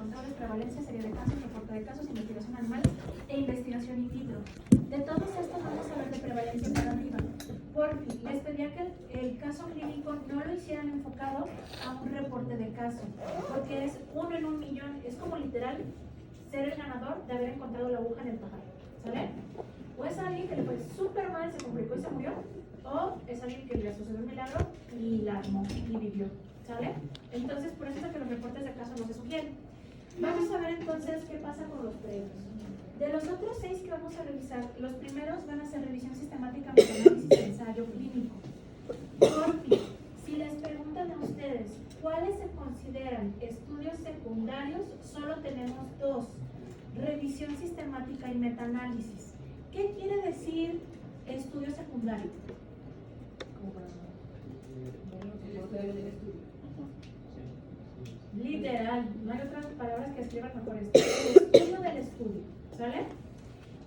contado de prevalencia, serie de casos, reporte de casos, investigación animal e investigación in vitro. De todos estos vamos a hablar de prevalencia para arriba, porque les pedía que el caso clínico no lo hicieran enfocado a un reporte de caso, porque es 1 en 1.000.000, es como literal ser el ganador de haber encontrado la aguja en el pajar, ¿sale? O es alguien que le fue súper mal, se complicó y se murió, o es alguien que le sucedió un milagro y la armó y vivió, ¿sale? Entonces, por eso es que los reportes de caso no se sugieren. Vamos a ver entonces qué pasa con los previos. De los otros 6 que vamos a revisar, los primeros van a ser revisión sistemática, metaanálisis y ensayo clínico. Porque si les preguntan a ustedes cuáles se consideran estudios secundarios, solo tenemos 2, revisión sistemática y metaanálisis. ¿Qué quiere decir estudio secundario? Literal, no hay otras palabras que escriban mejor esto. El estudio del estudio, ¿sale?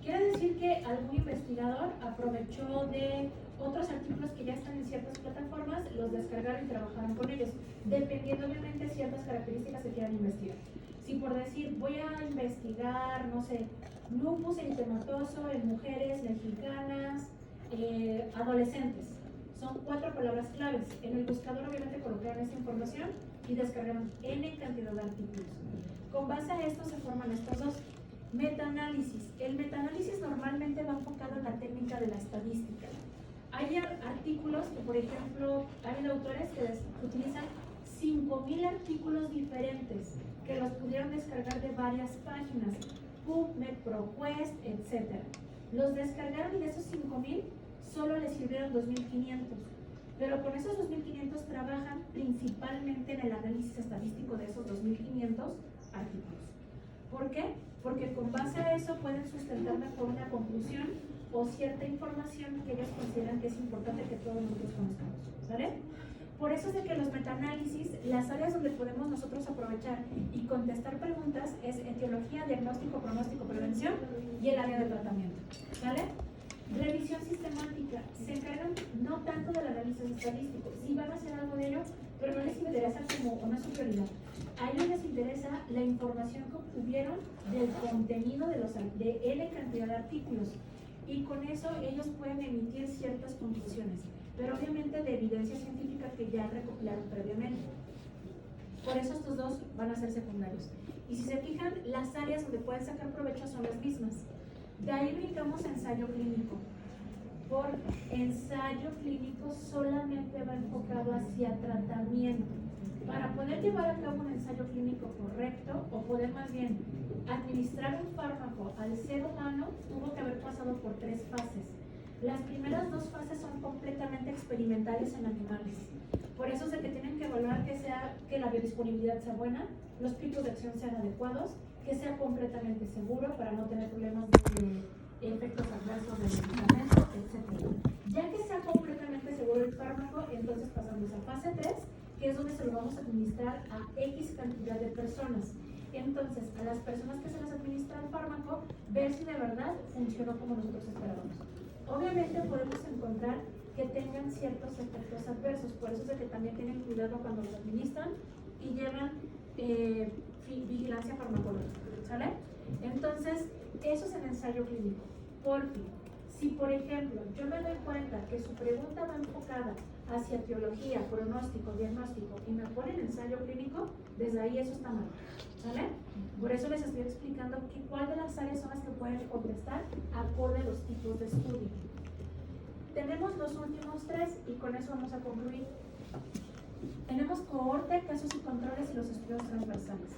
Quiere decir que algún investigador aprovechó de otros artículos que ya están en ciertas plataformas, los descargaron y trabajaron con ellos, dependiendo obviamente de ciertas características que quieran investigar. Si por decir, voy a investigar, no sé, lupus eritematoso en mujeres mexicanas, adolescentes, son 4 palabras claves. En el buscador obviamente colocaron esa información y descargaron N cantidad de artículos. Con base a esto se forman estos 2. Metaanálisis. El metaanálisis normalmente va enfocado en la técnica de la estadística. Hay artículos que, por ejemplo, hay autores que utilizan 5,000 artículos diferentes que los pudieron descargar de varias páginas, PubMed, ProQuest, etc. Los descargaron y de esos 5,000 solo les sirvieron 2,500. Pero con esos 2,500 trabajan principalmente en el análisis estadístico de esos 2,500 artículos. ¿Por qué? Porque con base a eso pueden sustentar mejor una conclusión o cierta información que ellos consideran que es importante que todos nosotros conozcamos, ¿sale? Por eso es de que los metaanálisis, las áreas donde podemos nosotros aprovechar y contestar preguntas es etiología, diagnóstico, pronóstico, prevención y el área de tratamiento, ¿sale? Revisión sistemática, se encargan no tanto del análisis estadístico, sí van a hacer algo de ello, pero no les interesa como no es su prioridad. A ellos les interesa la información que obtuvieron del contenido de N cantidad de artículos, y con eso ellos pueden emitir ciertas conclusiones, pero obviamente de evidencia científica que ya recopilaron previamente. Por eso estos 2 van a ser secundarios. Y si se fijan, las áreas donde pueden sacar provecho son las mismas. De ahí brincamos a ensayo clínico. Por ensayo clínico solamente va enfocado hacia tratamiento. Para poder llevar a cabo un ensayo clínico correcto, o poder más bien administrar un fármaco al ser humano, tuvo que haber pasado por 3 fases. Las primeras 2 fases son completamente experimentales en animales. Por eso es de que tienen que evaluar que la biodisponibilidad sea buena, los picos de acción sean adecuados, que sea completamente seguro para no tener problemas de efectos adversos del medicamento, etc. Ya que sea completamente seguro el fármaco, entonces pasamos a fase 3, que es donde se lo vamos a administrar a X cantidad de personas. Entonces, a las personas que se les administra el fármaco, ver si de verdad funcionó como nosotros esperábamos. Obviamente podemos encontrar que tengan ciertos efectos adversos, por eso es de que también tienen cuidado cuando los administran y llevan vigilancia farmacológica, ¿sale? Entonces, eso es el ensayo clínico, porque si por ejemplo yo me doy cuenta que su pregunta va enfocada hacia etiología, pronóstico, diagnóstico y me ponen ensayo clínico, desde ahí eso está mal, ¿sale? Por eso les estoy explicando cuál de las áreas son las que pueden contestar acorde a los tipos de estudio. Tenemos los últimos 3 y con eso vamos a concluir. Tenemos cohorte, casos y controles y los estudios transversales.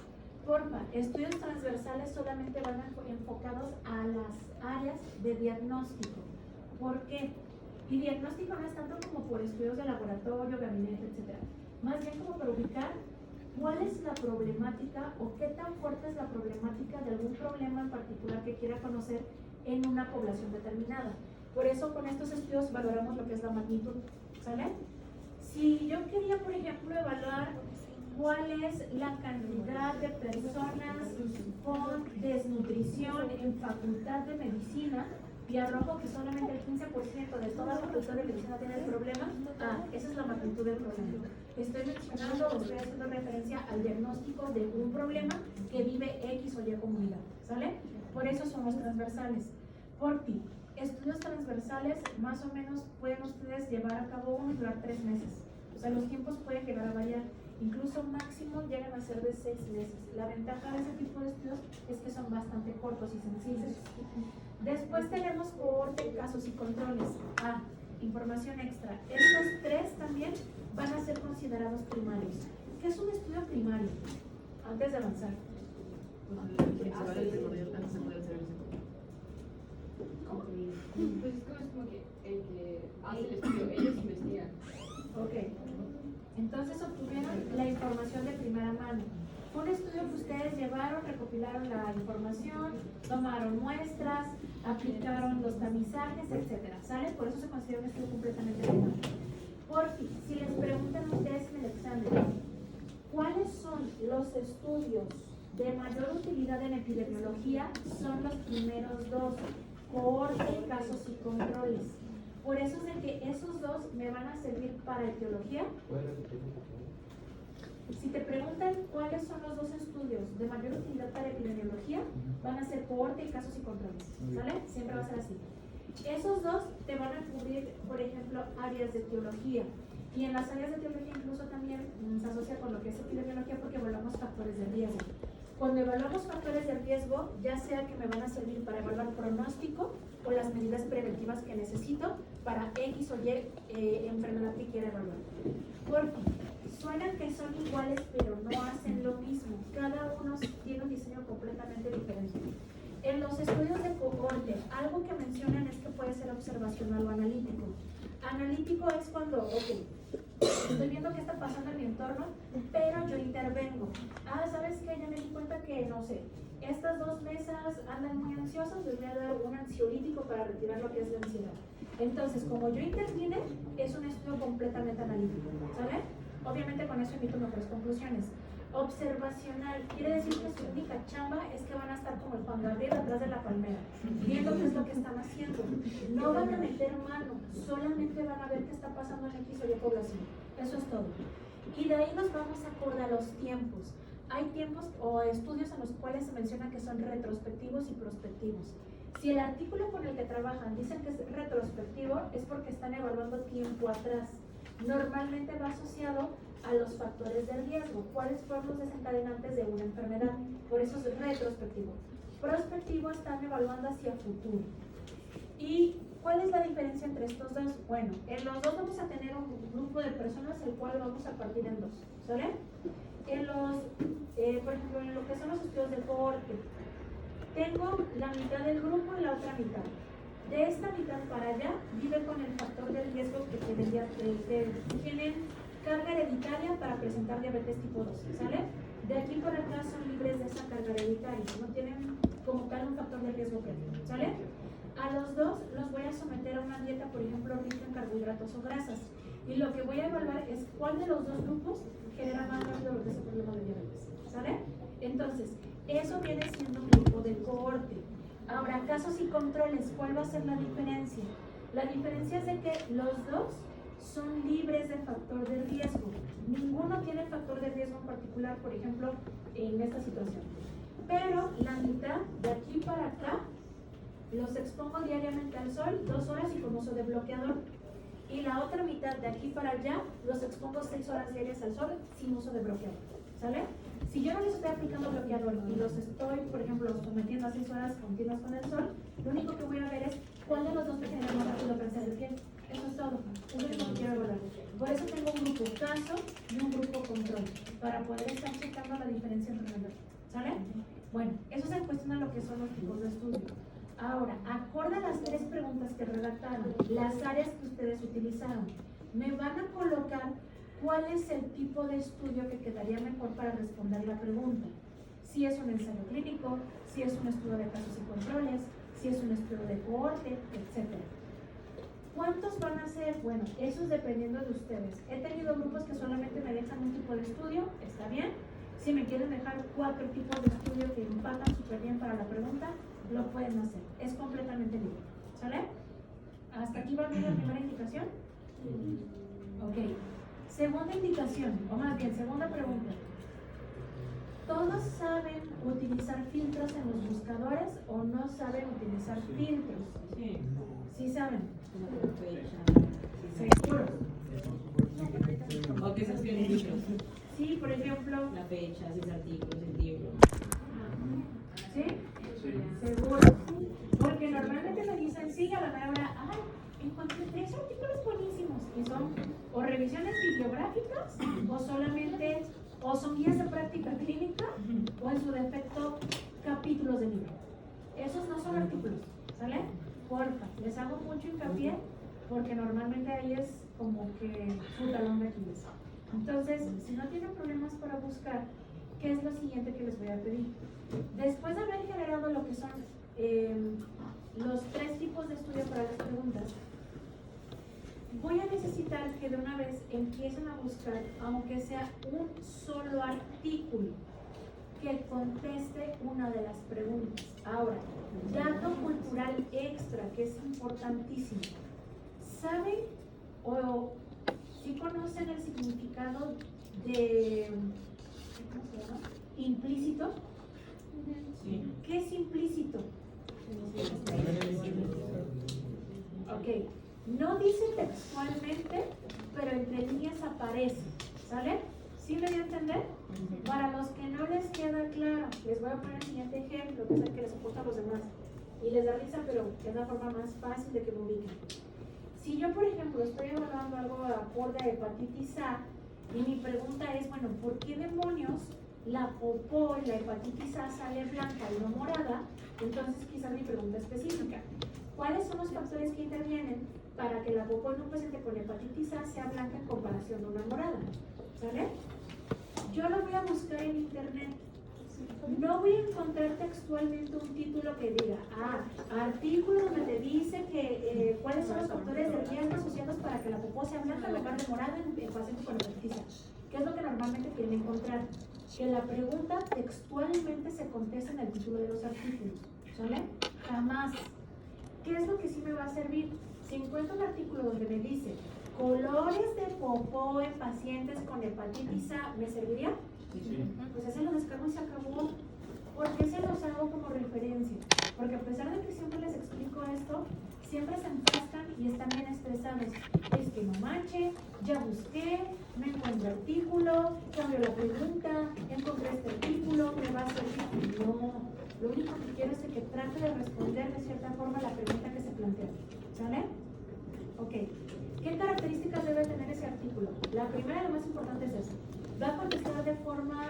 Porfa, estudios transversales solamente van enfocados a las áreas de diagnóstico. ¿Por qué? Y diagnóstico no es tanto como por estudios de laboratorio, gabinete, etc. Más bien como para ubicar cuál es la problemática o qué tan fuerte es la problemática de algún problema en particular que quiera conocer en una población determinada. Por eso con estos estudios valoramos lo que es la magnitud, ¿sale? Si yo quería, por ejemplo, evaluar cuál es la cantidad de personas con desnutrición en facultad de medicina, y arrojo que solamente el 15% de toda la facultad de medicina tiene el problema, esa es la magnitud del problema. Estoy mencionando o estoy haciendo referencia al diagnóstico de un problema que vive X o Y comunidad, ¿sale? Por eso son los transversales. Por ti, estudios transversales más o menos pueden ustedes llevar a cabo uno y durar 3 meses. O sea, los tiempos pueden llegar a variar. Incluso máximo llegan a ser de 6 meses. La ventaja de ese tipo de estudios es que son bastante cortos y sencillos. Después tenemos cohorte, casos y controles. Información extra. Estos 3 también van a ser considerados primarios. ¿Qué es un estudio primario? Antes de avanzar. ¿Cómo? Pues es como que el que hace el estudio, ellos investigan. Ok. Entonces obtuvieron la información de primera mano. Fue un estudio que ustedes llevaron, recopilaron la información, tomaron muestras, aplicaron los tamizajes, etcétera. ¿Sale? Por eso se considera un estudio completamente primario. Por fin, si les preguntan a ustedes en el examen, ¿cuáles son los estudios de mayor utilidad en epidemiología? Son los primeros 2, cohorte, casos y controles. Por eso es de que esos 2 me van a servir para etiología. Si te preguntan cuáles son los 2 estudios de mayor utilidad para epidemiología, van a ser cohorte y casos y controles, ¿sale? Siempre va a ser así. Esos 2 te van a cubrir, por ejemplo, áreas de etiología. Y en las áreas de etiología incluso también se asocia con lo que es epidemiología porque evaluamos factores de riesgo. Cuando evaluamos factores de riesgo, ya sea que me van a servir para evaluar pronóstico o las medidas preventivas que necesito para X o Y enfermedad que quiera evaluar. Porque suenan que son iguales, pero no hacen lo mismo. Cada uno tiene un diseño completamente diferente. En los estudios de cohorte, algo que mencionan es que puede ser observacional o analítico. Analítico es cuando, estoy viendo qué está pasando en mi entorno, pero yo intervengo. ¿Sabes qué? Ya me di cuenta que, no sé, estas 2 mesas andan muy ansiosas, les voy a dar un ansiolítico para retirar lo que es la ansiedad. Entonces, como yo intervine, es un estudio completamente analítico, ¿sale? Obviamente con eso emito mejores conclusiones. Observacional quiere decir que su única chamba es que van a estar como el Juan Gabriel atrás de la palmera, viendo qué es lo que están haciendo. No van a meter mano, solamente van a ver qué está pasando en X o Y población. Eso es todo. Y de ahí nos vamos acorde a los tiempos. Hay tiempos o estudios en los cuales se menciona que son retrospectivos y prospectivos. Si el artículo con el que trabajan dicen que es retrospectivo, es porque están evaluando tiempo atrás. Normalmente va asociado a los factores de riesgo, cuáles fueron los desencadenantes de una enfermedad, por eso es retrospectivo. Prospectivo están evaluando hacia futuro. ¿Y cuál es la diferencia entre estos 2? Bueno, en los 2 vamos a tener un grupo de personas el cual vamos a partir en 2, ¿sale? En los, por ejemplo, en lo que son los estudios de cohorte, tengo la mitad del grupo y la otra mitad. De esta mitad para allá vive con el factor de riesgo que tienen carga hereditaria para presentar diabetes tipo 2, ¿sale? De aquí por acá son libres de esa carga hereditaria, no tienen como tal un factor de riesgo previo, ¿sale? A los 2 los voy a someter a una dieta, por ejemplo, rica en carbohidratos o grasas. Y lo que voy a evaluar es cuál de los 2 grupos genera más rápido lo que es el problema de diabetes, ¿sale? Entonces, eso viene siendo un grupo de cohorte. Ahora, casos y controles, ¿cuál va a ser la diferencia? La diferencia es de que los 2 son libres de factor de riesgo. Ninguno tiene factor de riesgo en particular, por ejemplo, en esta situación. Pero la mitad de aquí para acá los expongo diariamente al sol 2 horas y con uso de bloqueador. Y la otra mitad de aquí para allá los expongo 6 horas diarias al sol sin uso de bloqueador. ¿Sale? Si yo no les estoy aplicando bloqueador y los estoy, por ejemplo, sometiendo a 6 horas continuas con el sol, lo único que voy a ver es cuál de los 2 me genera más rápido cáncer de piel. Eso es todo. Es lo único que quiero evaluar. Por eso tengo un grupo caso y un grupo control, para poder estar checando la diferencia entre los dos. ¿Sale? Bueno, eso es en cuestión a lo que son los tipos de estudio. Ahora, acorde a las 3 preguntas que redactaron, las áreas que ustedes utilizaron, me van a colocar cuál es el tipo de estudio que quedaría mejor para responder la pregunta. Si es un ensayo clínico, si es un estudio de casos y controles, si es un estudio de cohorte, etc. ¿Cuántos van a ser? Bueno, eso es dependiendo de ustedes. He tenido grupos que solamente me dejan un tipo de estudio, está bien. Si me quieren dejar 4 tipos de estudio que empacan súper bien para la pregunta, lo pueden hacer. Es completamente libre. ¿Sale? ¿Hasta aquí va bien la primera indicación? Ok. Segunda indicación, o más bien, segunda pregunta. ¿Todos saben utilizar filtros en los buscadores o no saben utilizar filtros? Sí. ¿Sí saben? Sí. Seguro. O que se escriben libros. Sí, por ejemplo. La fecha, si es artículos, el libro. ¿Sí? Seguro. Porque normalmente me dicen, sí, a la mera hora, ay, encontré 3 artículos buenísimos. Y son o revisiones bibliográficas o solamente, o son guías de práctica clínica o en su defecto capítulos de libro. Esos no son artículos, ¿sale? Porfa, les hago mucho hincapié porque normalmente ahí es como que su talón de Aquiles. Entonces, si no tienen problemas para buscar, ¿qué es lo siguiente que les voy a pedir? Después de haber generado lo que son los 3 tipos de estudio para las preguntas, voy a necesitar que de una vez empiecen a buscar, aunque sea un solo artículo que conteste una de las preguntas. Ahora, dato cultural extra que es importantísimo. ¿Saben o si conocen el significado de ¿cómo se llama? Implícito? Sí. ¿Qué es implícito? Ok, no dice textualmente, pero entre líneas aparece, ¿sale? ¿Sí me dio a entender? Para los que no les queda claro, les voy a poner el siguiente ejemplo, que es el que les aporta a los demás. Y les da risa, pero es la forma más fácil de que me ubiquen. Si yo, por ejemplo, estoy evaluando algo por de hepatitis A, y mi pregunta es, bueno, ¿por qué demonios la popó y la hepatitis A sale blanca y no morada? Entonces quizás mi pregunta específica. ¿Cuáles son los factores que intervienen para que la popó en un paciente con hepatitis A sea blanca en comparación a una morada? ¿Sale? Yo lo voy a buscar en internet. No voy a encontrar textualmente un título que diga, artículo donde te dice que cuáles son los factores de riesgo asociados para que la popó sea blanca en lugar de morada en pacientes con hepatitis A. ¿Qué es lo que normalmente quieren encontrar? Que la pregunta textualmente se conteste en el título de los artículos. ¿Sale? Jamás. ¿Qué es lo que sí me va a servir? Si encuentro un artículo donde me dice colores de popó en pacientes con hepatitis A, ¿me serviría? Sí. Pues ese lo descargo y se acabó. ¿Por qué se los hago como referencia? Porque a pesar de que siempre les explico esto, siempre se enfrascan y están bien estresados. Es que no manche, ya busqué, no encuentro artículo, cambio la pregunta, encontré este artículo, me va a servir. No, lo único que quiero es que trate de responder de cierta forma la pregunta que se plantea. ¿Sale? Ok. ¿Qué características debe tener ese artículo? La primera y la más importante es esa. Va a contestar de forma,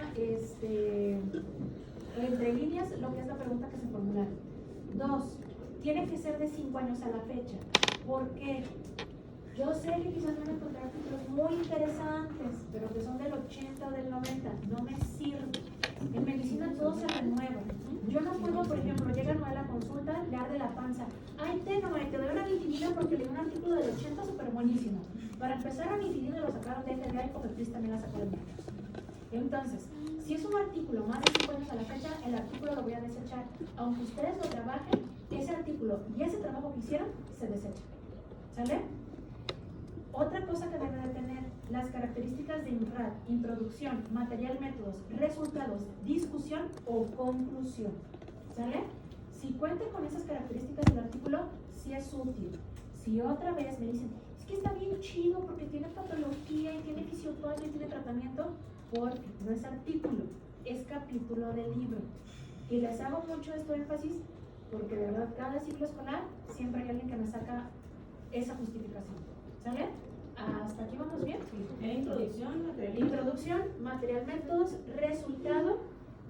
entre líneas, lo que es la pregunta que se formula. 2, tiene que ser de 5 años a la fecha. ¿Por qué? Yo sé que quizás van a encontrar artículos muy interesantes, pero que son del 80 o del 90. No me sirve. En medicina todo se renueva. Yo no puedo, por ejemplo, llega Noé a la consulta, le arde la panza. Ay, Noé, te doy una vitamina porque leí un artículo del 80 súper buenísimo. Para empezar, a vitamina lo sacaron de FDA y Cofepris también la sacó de marcas. Entonces, si es un artículo más de 5 años a la fecha, el artículo lo voy a desechar. Aunque ustedes lo trabajen, ese artículo y ese trabajo que hicieron se desecha. ¿Sale? Otra cosa que debe de tener, las características de INRAD: introducción, material, métodos, resultados, discusión o conclusión. ¿Sale? Si cuenta con esas características del artículo, sí es útil. Si otra vez me dicen, es que está bien chido porque tiene patología y tiene fisiopatía y tiene tratamiento, porque no es artículo, es capítulo del libro. Y les hago mucho esto énfasis porque de verdad cada ciclo escolar siempre hay alguien que me saca esa justificación. ¿Sale? ¿Hasta aquí vamos bien? Introducción, material, métodos, resultado,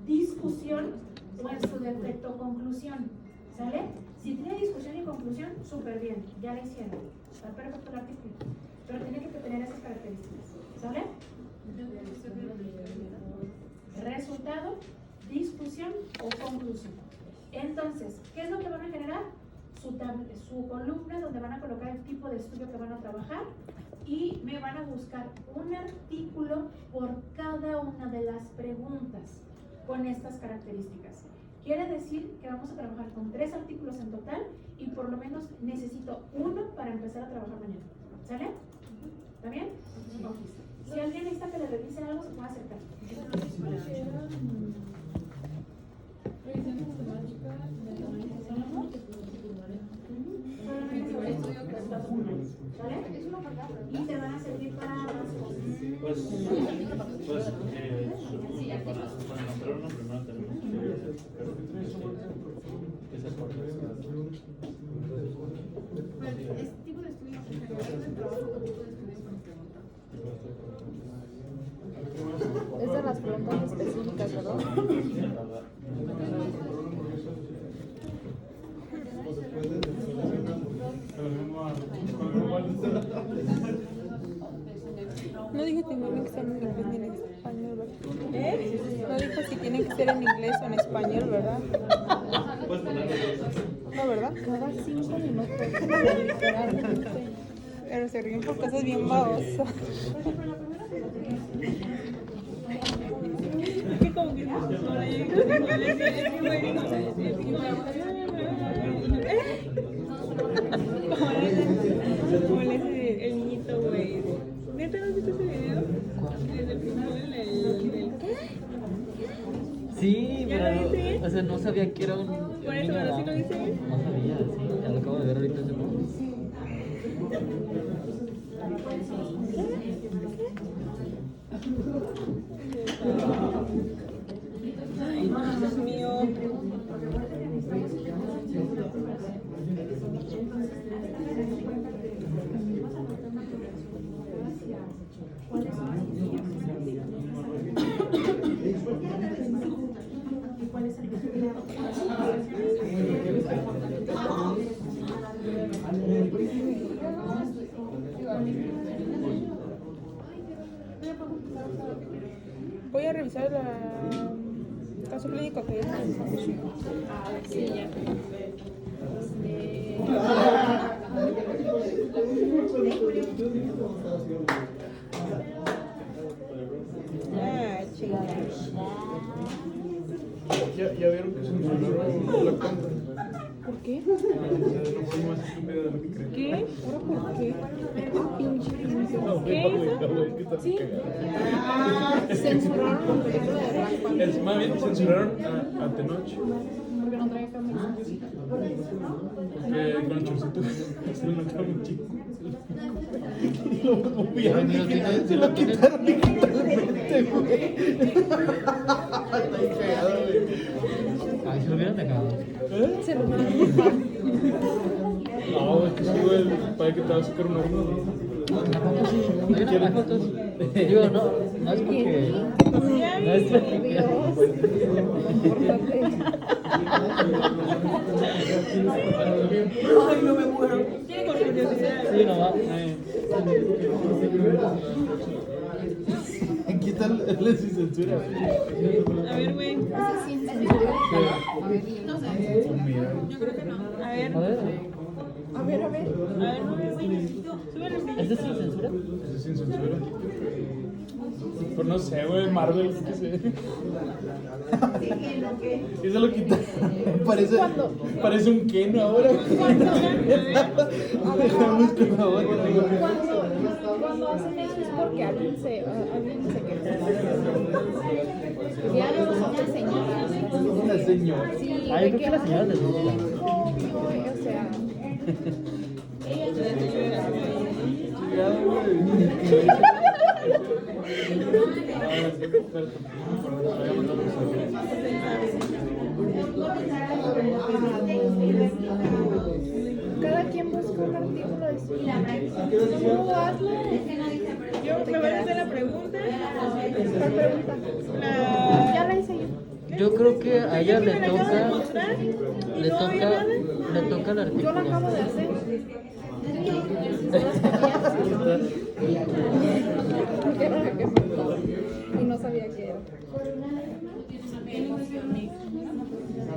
discusión o en su defecto conclusión. ¿Sale? Si tiene discusión y conclusión, súper bien, ya la hicieron. Está perfecto el artículo. Pero tiene que tener esas características. ¿Sale? Resultado, discusión o conclusión. Entonces, ¿qué es lo que van a generar? Su columna donde van a colocar el tipo de estudio que van a trabajar y me van a buscar un artículo por cada una de las preguntas con estas características. Quiere decir que vamos a trabajar con 3 artículos en total y por lo menos necesito uno para empezar a trabajar mañana. ¿Sale? ¿Está bien? Ok. Si alguien necesita que le revise algo, se puede acercar. ¿Vale? Y te van a servir para más cosas. Para nombrar una primero tenemos que esa parte. Este tipo de estudios en general de trabajo, ¿qué tipo de estudios nos preguntan? Es de las preguntas específicas, ¿verdad? No dije que tienen que ser en inglés ni en español, ¿verdad? No dijo si tienen que ser en inglés o en español, ¿verdad? No, ¿verdad? Cada 5 minutos. Pero se ríen por cosas bien babosas. Que como que como le el niñito, güey. ¿Neta no has visto ese video? Desde el fútbol, el ¿qué? Sí, ¿Ya lo viste? pero o sea, no sabía que era un Por eso, niño ¿verdad? ¿Sí lo viste? No sabía, sí, ya lo acabo de ver ahorita hace poco. Ay, Dios mío. ¿Cuáles son las y cuál es el Voy a revisar el caso clínico que sí, ya. Ya vieron que censuraron la cuenta. ¿Por qué? La forma más estúpida de lo que creen. ¿Qué? ¿Ahora por qué? Ah, pinche. ¿Qué? Sí. Censuraron la película de Black Panther. Más bien censuraron a Tenoch. Porque no trae camisa. Con el chorcito se lo notaba muy chico. Se lo quitaron digitalmente, güey. Está ahí cagado, güey. Ay, se lo hubieran dejado. Se lo van a No, es que sí, güey. Para que te va a sacar una horno. Tampoco sí. Hay fotos. Digo, no es porque. No es porque. Ay, no me muero. Por curiosidad. Sí, no va. Quítale sin censura. A ver, güey. Mira. Yo creo que no. A ver. A ver. A ver, güey. Súbele el ¿Este es sin censura? Eso es sin censura. Pues no sé, güey, Marvel, qué sé. Eso lo quita. Parece un Ken ahora. Dejamos con la otra. Cuando hacen eso es porque alguien se queja. Ya no son señoras. Una señora. Sí, Ay, yo creo que la señora les gusta. o sea. Cada quien busca un artículo de su No, hazlo. Yo me voy a hacer la pregunta. ¿Cuál pregunta? Ya la hice yo. Yo creo que a ella le ¿Me la acabas de toca. mostrar? Le ¿No había toca. nada? Le toca el artículo. Yo la acabo de hacer. Porque era la que faltaba. Y no sabía qué era.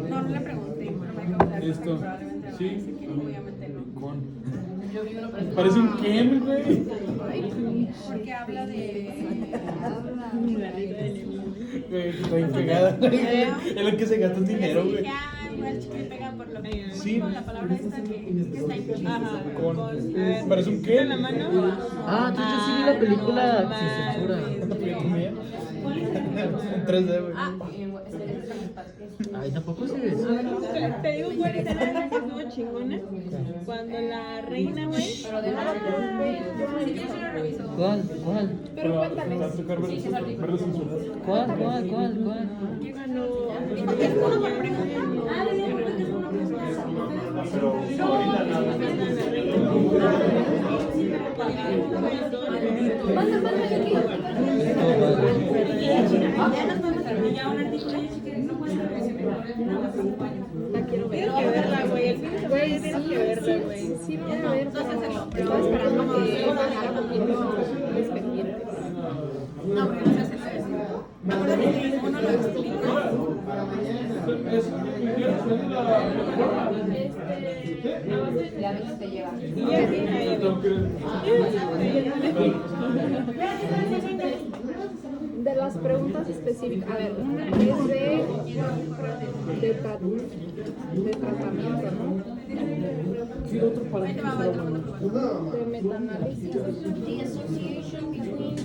No, no le pregunté. Pero me acabo de dar Listo. probablemente no. Sí. Obviamente no. Con. Parece un Ken, güey. Porque habla de. Está bien cagada. Es lo que se gasta el dinero, güey. Igual chicle y pega por lo que Sí. con la palabra esta que está implícita. Ajá. Con... ¿Parece un qué? En la mano. Ah, entonces sí vi la película sin censura. En 3D, güey. Ay, tampoco se ve. Te digo cuál escena es la que estuvo chingona. Cuando la reina, güey. ¿Cuál? Pero cuéntame. Va a tocar verlo censurado. ¿Cuál? Que ganó. Es uno por premio. Tienes que verla, güey. El fin de semana tienes que verla, güey. Sí, lo voy a ver, pero estaba esperando que bajara un poquito los pendientes. No, porque no se hace eso. Me acuerdo que uno lo explica. La vez te lleva. Y ya tiene ahí. De las preguntas específicas, a ver, una es de tratamiento, ¿no? De metaanálisis. The association between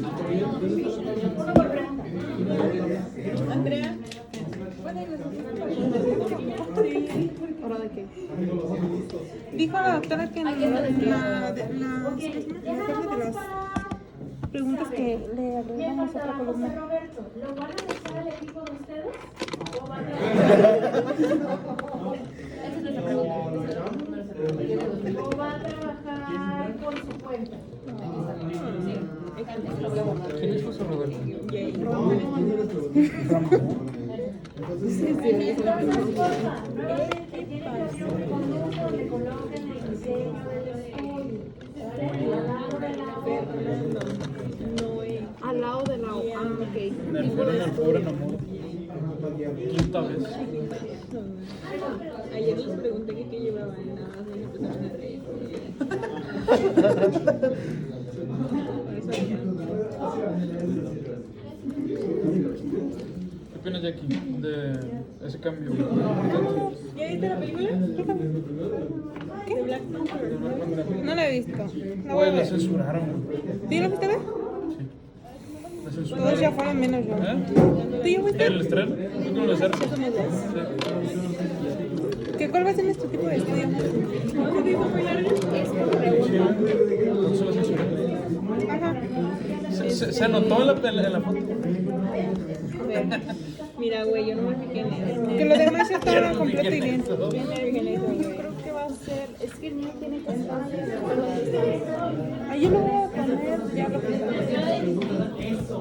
Andrea. ¿Hora de qué? Dijo la doctora que en las preguntas que le agregamos a otra columna. Roberto, ¿lo van a dejar al equipo de ustedes? ¿O van a... Esa es nuestra pregunta. ¿O va a trabajar por su cuenta? ¿Quién es José Roberto? Nuevamente tiene que hacer un conjunto donde coloquen el diseño del estudio. Al lado de la O. Ah, ok. En el foro, en el pobre enamoro. Quinta vez. Ayer les pregunté que qué llevaban, nada más me empezaron a reír. ¿Qué opinas, Jackie, de ese cambio? ¿Ya viste la película? ¿Qué? ¿De Black Panther? No la he visto. La voy a Pues la ver. censuraron. ¿Tú la fuiste a ver? Sí. La censuraron. Todos ya fueron menos yo. ¿Eh? ¿Tú ya fuiste? ¿El estreno? ¿Tú cómo lo haces? ¿Qué cuál va a ser nuestro tipo de estudio? ¿Cómo te dijo muy largo? Entonces la censuraron. Ajá. Se notó en la foto. A ver. Mira, güey, yo no me fijé en eso. Que lo demás ya estaba completo y bien. Bien me fijé en eso, güey. Creo que va a ser, es que el mío tiene que estar. Ah, yo lo voy a poner ya lo que está.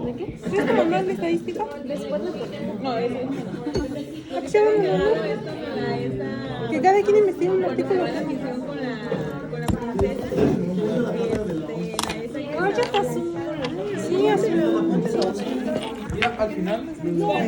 ¿De qué? ¿Quieres que mandar de estadística? Después le ponemos. No, eso. Aquí se va a que cada quien investigue un artículo. Con la princesa. Ah, ya está azul. Sí, azul. Mira, al final.